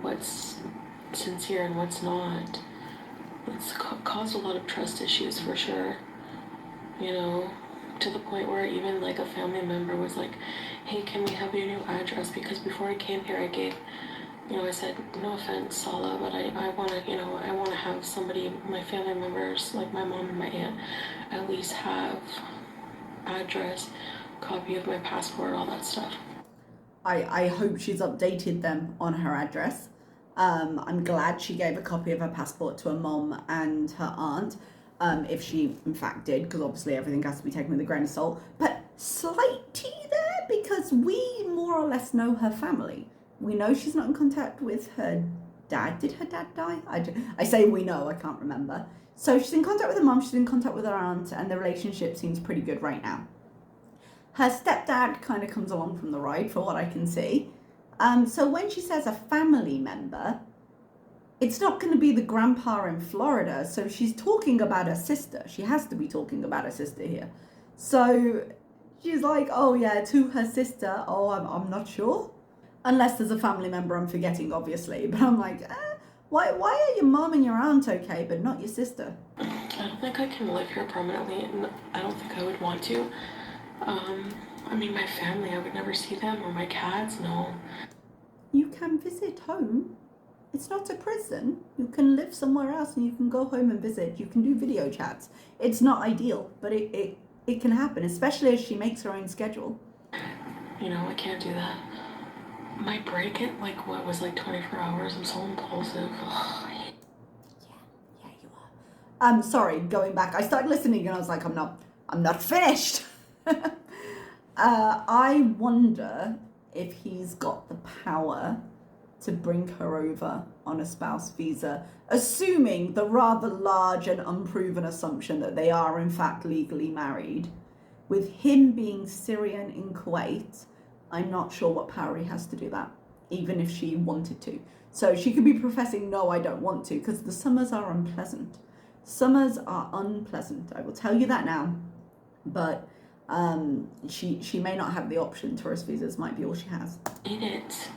what's sincere and what's not. It's caused a lot of trust issues for sure, you know, to the point where even, like, a family member was like, hey, can we have your new address? Because before I came here, I gave, you know, I said, no offense, Salah, but I want to, you know, I want to have somebody, my family members, like my mom and my aunt, at least have address, copy of my passport, all that stuff. I hope she's updated them on her address. I'm glad she gave a copy of her passport to her mom and her aunt, if she in fact did, because obviously everything has to be taken with a grain of salt. But slight tea there, because we more or less know her family. We know she's not in contact with her dad. Did her dad die? I say we know, I can't remember. So she's in contact with her mom, she's in contact with her aunt, and the relationship seems pretty good right now. Her stepdad kind of comes along from the ride, for what I can see. So when she says a family member, it's not going to be the grandpa in Florida. So she's talking about her sister. She has to be talking about her sister here. So she's like, oh yeah, to her sister. Oh, I'm not sure. Unless there's a family member I'm forgetting, obviously. But I'm like, why are your mom and your aunt okay, but not your sister? I don't think I can live here permanently, and I don't think I would want to. I mean, my family, I would never see them, or my cats, no. You can visit home. It's not a prison. You can live somewhere else and you can go home and visit. You can do video chats. It's not ideal, but it can happen, especially as she makes her own schedule. You know, I can't do that. My break at, like, what was, like, 24 hours? I'm so impulsive. Yeah, you are. Sorry, going back. I started listening and I was like, I'm not finished. I wonder if he's got the power to bring her over on a spouse visa, assuming the rather large and unproven assumption that they are in fact legally married. With him being Syrian in Kuwait, I'm not sure what power he has to do that, even if she wanted to. So she could be professing, no, I don't want to, because the summers are unpleasant. Summers are unpleasant, I will tell you that now. But she may not have the option. Tourist visas might be all she has. In it,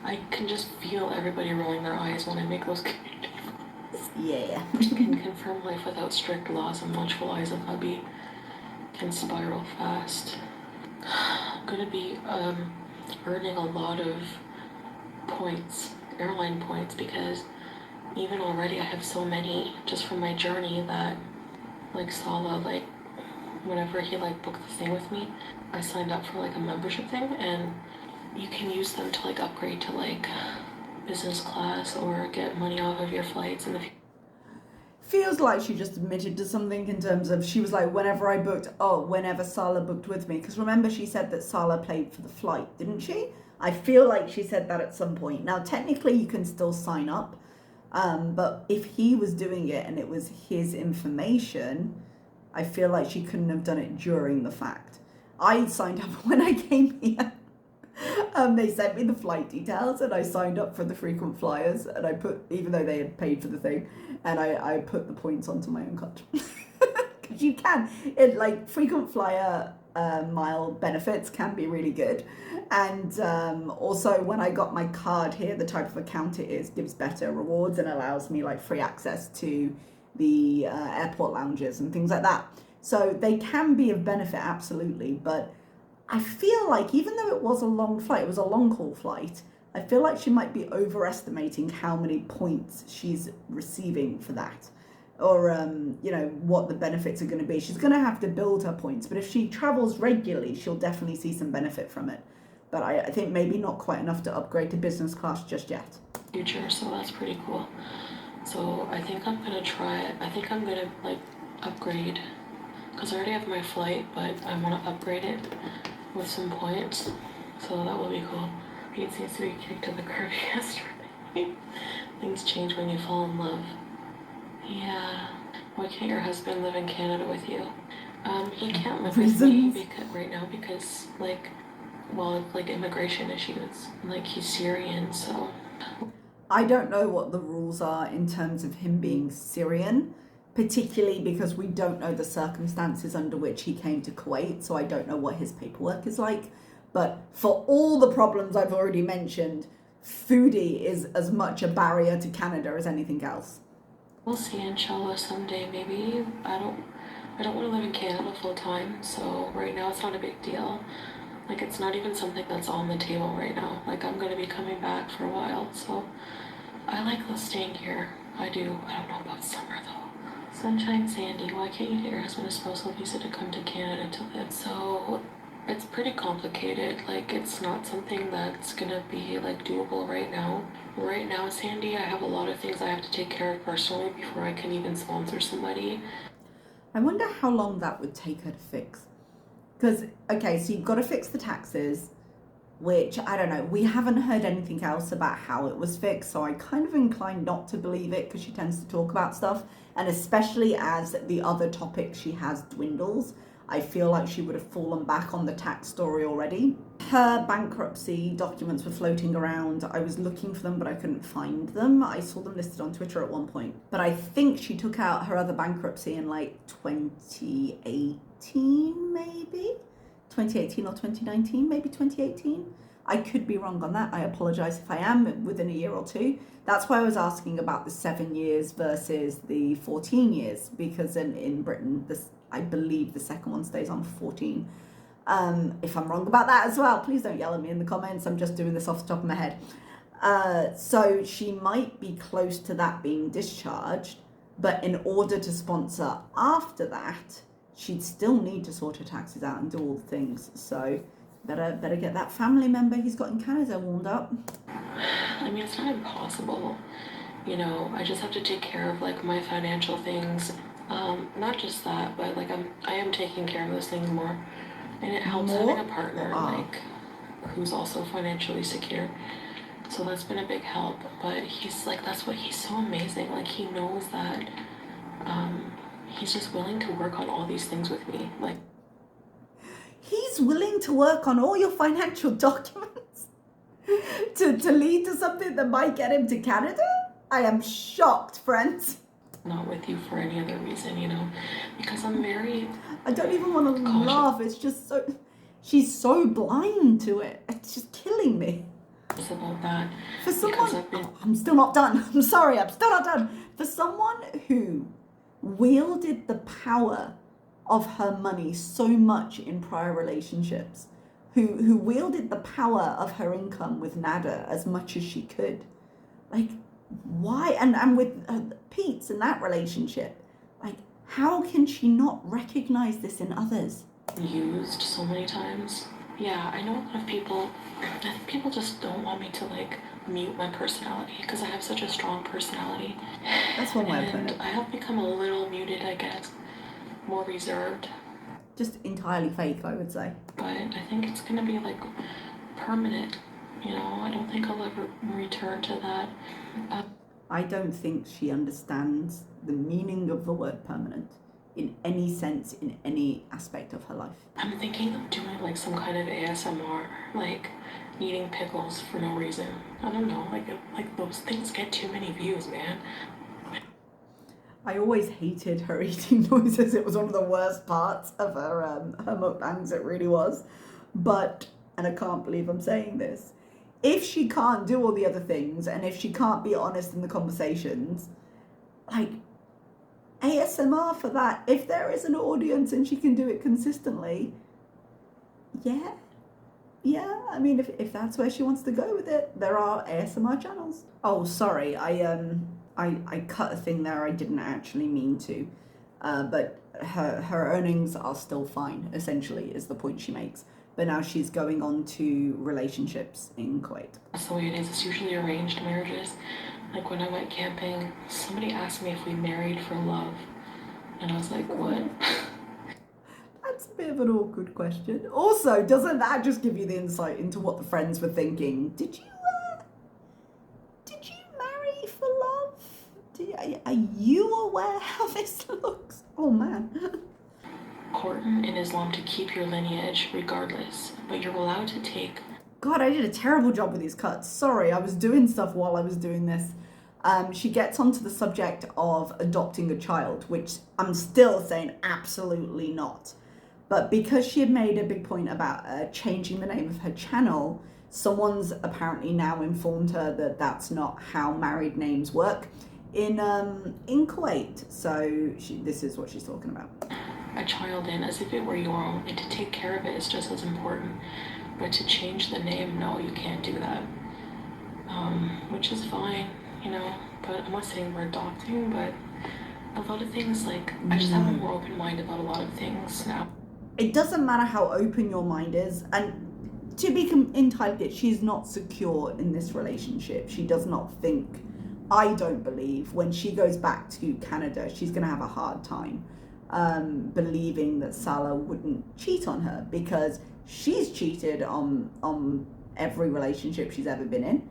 I can just feel everybody rolling their eyes when I make those community posts. Yeah. Can confirm life without strict laws and watchful eyes of hubby can spiral fast. I'm gonna be earning a lot of points, airline points, because even already I have so many just from my journey that, like, Salah, like, whenever he, like, booked the thing with me, I signed up for, like, a membership thing, and you can use them to, like, upgrade to, like, business class or get money off of your flights in the future. Feels like she just admitted to something in terms of, she was like, whenever Sala booked with me. Because remember, she said that Sala paid for the flight, didn't she? I feel like she said that at some point. Now, technically, you can still sign up. But if he was doing it and it was his information, I feel like she couldn't have done it during the fact. I signed up when I came here. They sent me the flight details and I signed up for the frequent flyers, and I put, even though they had paid for the thing, and I put the points onto my own card. Because you can, like frequent flyer mile benefits can be really good. And also when I got my card here, the type of account it is gives better rewards and allows me like free access to the airport lounges and things like that. So they can be of benefit, absolutely, but I feel like even though it was a long flight, it was a long haul flight, I feel like she might be overestimating how many points she's receiving for that. Or, what the benefits are going to be. She's going to have to build her points, but if she travels regularly, she'll definitely see some benefit from it. But I think maybe not quite enough to upgrade to business class just yet. Future, so that's pretty cool. So I think I'm going to try it. I think I'm going to like upgrade, because I already have my flight, but I want to upgrade it with some points, so that will be cool. Pete seems to be kicked to the curb yesterday. Things change when you fall in love. Yeah. Why can't your husband live in Canada with you? He can't live with me right now because, immigration issues. Like, he's Syrian, so. I don't know what the rules are in terms of him being Syrian, particularly because we don't know the circumstances under which he came to Kuwait, so I don't know what his paperwork is like. But for all the problems I've already mentioned, Foodie is as much a barrier to Canada as anything else. We'll see, inshallah, someday. Maybe. I don't want to live in Canada full time, so right now it's not a big deal. Like, it's not even something that's on the table right now. Like, I'm going to be coming back for a while, so I like staying here. I do. I don't know about summer, though. Sunshine Sandy, why can't you get your husband a spousal visa to come to Canada to live? So, it's pretty complicated. Like, it's not something that's gonna be, like, doable right now. Right now, Sandy, I have a lot of things I have to take care of personally before I can even sponsor somebody. I wonder how long that would take her to fix. Because, okay, so you've got to fix the taxes, which, I don't know, we haven't heard anything else about how it was fixed, so I kind of inclined not to believe it because she tends to talk about stuff, and especially as the other topic she has dwindles, I feel like she would have fallen back on the tax story already. Her bankruptcy documents were floating around. I was looking for them, but I couldn't find them. I saw them listed on Twitter at one point, but I think she took out her other bankruptcy in like 2018, maybe? 2018 or 2019, maybe 2018. I could be wrong on that. I apologize if I am, within a year or two. That's why I was asking about the 7 years versus the 14 years, because in Britain, I believe the second one stays on for 14. If I'm wrong about that as well, please don't yell at me in the comments. I'm just doing this off the top of my head. So she might be close to that being discharged, but in order to sponsor after that, she'd still need to sort her taxes out and do all the things. So better get that family member he's got in Canada warmed up. I mean, it's not impossible. I just have to take care of like my financial things. Not just that, but like I am taking care of those things more. And it helps having a partner like who's also financially secure. So that's been a big help. But he's like, he's so amazing. Like, he knows that he's just willing to work on all these things with me. Like, he's willing to work on all your financial documents to lead to something that might get him to Canada? I am shocked, friends. Not with you for any other reason, because I'm very... I don't even want to laugh. It's just so... She's so blind to it. It's just killing me. About that. For someone... I'm still not done. I'm sorry, I'm still not done. For someone who wielded the power of her money so much in prior relationships, who wielded the power of her income with Nada as much as she could, like, why? And with Pete's in that relationship, like, how can she not recognize this in others? Used so many times. yeah, I know a lot of people, I think people just don't want me to like mute my personality because I have such a strong personality. That's one way of putting And it. I have become a little muted, I guess, more reserved. Just entirely fake, I would say. But I think it's gonna be like permanent. You know, I don't think I'll ever return to that. I don't think she understands the meaning of the word permanent in any sense, in any aspect of her life. I'm thinking of doing like some kind of ASMR, like eating pickles for no reason. I don't know, like those things get too many views, man. I always hated her eating noises. It was one of the worst parts of her mukbangs. It really was. But, and I can't believe I'm saying this, if she can't do all the other things and if she can't be honest in the conversations, like ASMR for that, if there is an audience and she can do it consistently, yeah. I mean, if that's where she wants to go with it, there are ASMR channels. Oh, sorry, I cut a thing there I didn't actually mean to, but her earnings are still fine, essentially, is the point she makes. But now she's going on to relationships in Kuwait. That's the way it is. It's usually arranged marriages. Like when I went camping, somebody asked me if we married for love. And I was like, what? That's a bit of an awkward question. Also, doesn't that just give you the insight into what the friends were thinking? Did you marry for love? Are you aware how this looks? Oh man. Important in Islam to keep your lineage regardless, but you're allowed to take... God, I did a terrible job with these cuts. Sorry, I was doing stuff while I was doing this. She gets onto the subject of adopting a child, which I'm still saying absolutely not. But because she had made a big point about changing the name of her channel, someone's apparently now informed her that that's not how married names work in Kuwait. So this is what she's talking about. A child in as if it were your own, and to take care of it is just as important. But to change the name, no, you can't do that. Which is fine, you know, but I'm not saying we're adopting, but a lot of things, like, I just have a more open mind about a lot of things now. It doesn't matter how open your mind is, and to be entirely clear, she's not secure in this relationship. She does not think, I don't believe, when she goes back to Canada, she's going to have a hard time believing that Salah wouldn't cheat on her, because she's cheated on every relationship she's ever been in.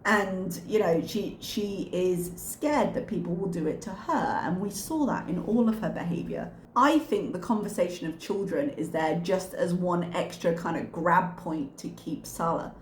And, you know, she is scared that people will do it to her. And we saw that in all of her behaviour. I think the conversation of children is there just as one extra kind of grab point to keep Salah,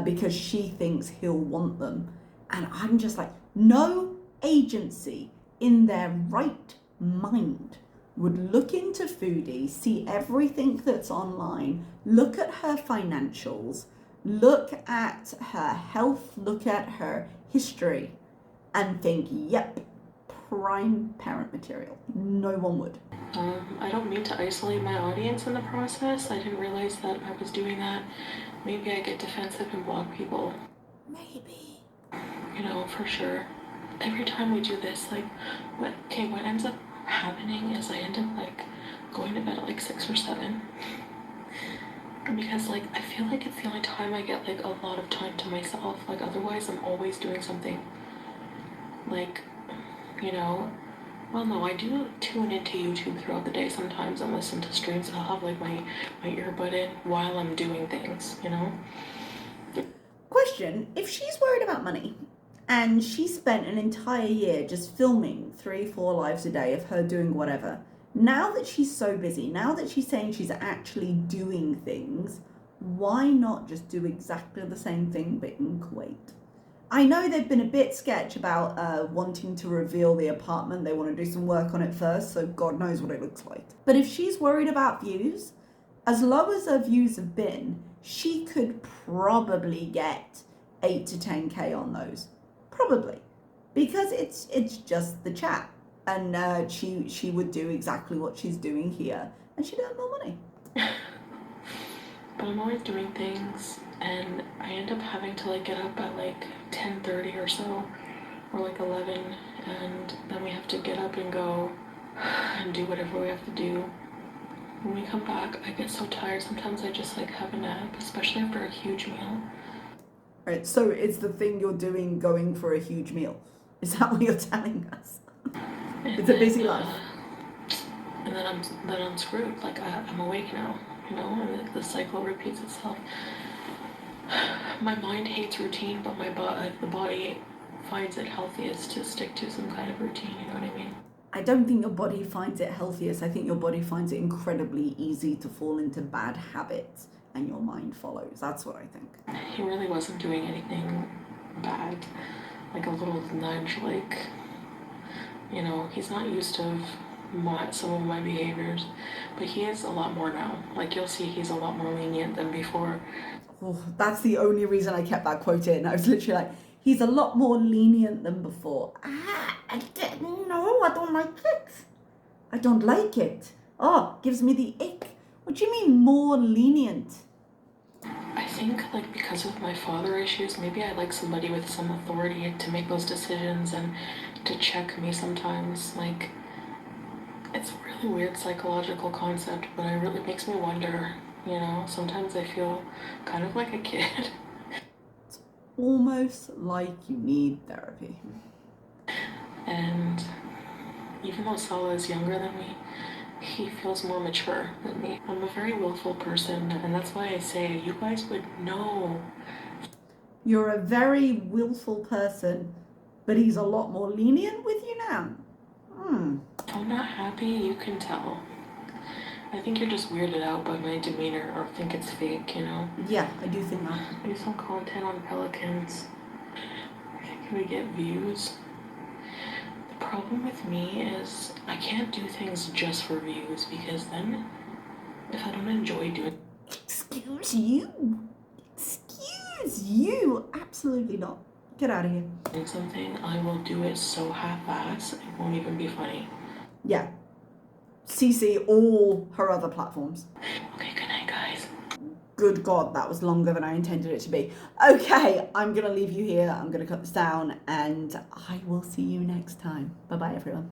because she thinks he'll want them. And I'm just like, no agency in their right mind would look into Foodie, see everything that's online, look at her financials, look at her health, look at her history, and think, yep, prime parent material. No one would. I don't mean to isolate my audience in the process. I didn't realize that I was doing that. Maybe I get defensive and block people. Maybe. You know, for sure. Every time we do this, like, what ends up happening is I end up, like, going to bed at, like, 6 or 7. Because, like, I feel like it's the only time I get, like, a lot of time to myself. Like, otherwise I'm always doing something. Like, you know, well, no, I do tune into YouTube throughout the day sometimes and listen to streams, and I'll have, like, my earbud in while I'm doing things, you know? Question, if she's worried about money, and she spent an entire year just filming 3-4 lives a day of her doing whatever, now that she's so busy, now that she's saying she's actually doing things, why not just do exactly the same thing but in Kuwait? I know they've been a bit sketch about wanting to reveal the apartment. They want to do some work on it first, so God knows what it looks like. But if she's worried about views, as low as her views have been, she could probably get 8 to 10k on those. Probably. Because it's just the chat. And she would do exactly what she's doing here, and she'd earn more money. But I'm always doing things, and I end up having to, like, get up at, like, 10:30 or so, or, like, 11, and then we have to get up and go and do whatever we have to do. When we come back, I get so tired. Sometimes I just like have a nap, especially after a huge meal. Right, so it's the thing you're doing going for a huge meal. Is that what you're telling us? It's a busy life. And then I'm screwed. Like I'm awake now, you know, and the cycle repeats itself. My mind hates routine, but the body finds it healthiest to stick to some kind of routine. You know what I mean? I don't think your body finds it healthiest. I think your body finds it incredibly easy to fall into bad habits, and your mind follows. That's what I think. He really wasn't doing anything bad. Like a little nudge, like, you know, he's not used to some of my behaviors, but he is a lot more now. Like, you'll see he's a lot more lenient than before. Oh, that's the only reason I kept that quote in. I was literally like, he's a lot more lenient than before. No, I don't like it. I don't like it. Oh, gives me the ick. What do you mean more lenient? I think, like, because of my father issues, maybe I like somebody with some authority to make those decisions and to check me sometimes. Like, it's a really weird psychological concept, but it really makes me wonder, you know? Sometimes I feel kind of like a kid. It's almost like you need therapy. And even though Sala is younger than me, he feels more mature than me. I'm a very willful person, and that's why I say you guys would know. You're a very willful person, but he's a lot more lenient with you now. If I'm not happy, you can tell. I think you're just weirded out by my demeanor or think it's fake, you know? Yeah, I do think that. Do some content on pelicans. Can we get views? The problem with me is I can't do things just for views, because then if I don't enjoy doing... Excuse you? Excuse you? Absolutely not. Get out of here. something, I will do it so half-ass, it won't even be funny. Yeah. CC all her other platforms. Okay, good night, guys. Good God, that was longer than I intended it to be. Okay, I'm going to leave you here. I'm going to cut this down, and I will see you next time. Bye-bye, everyone.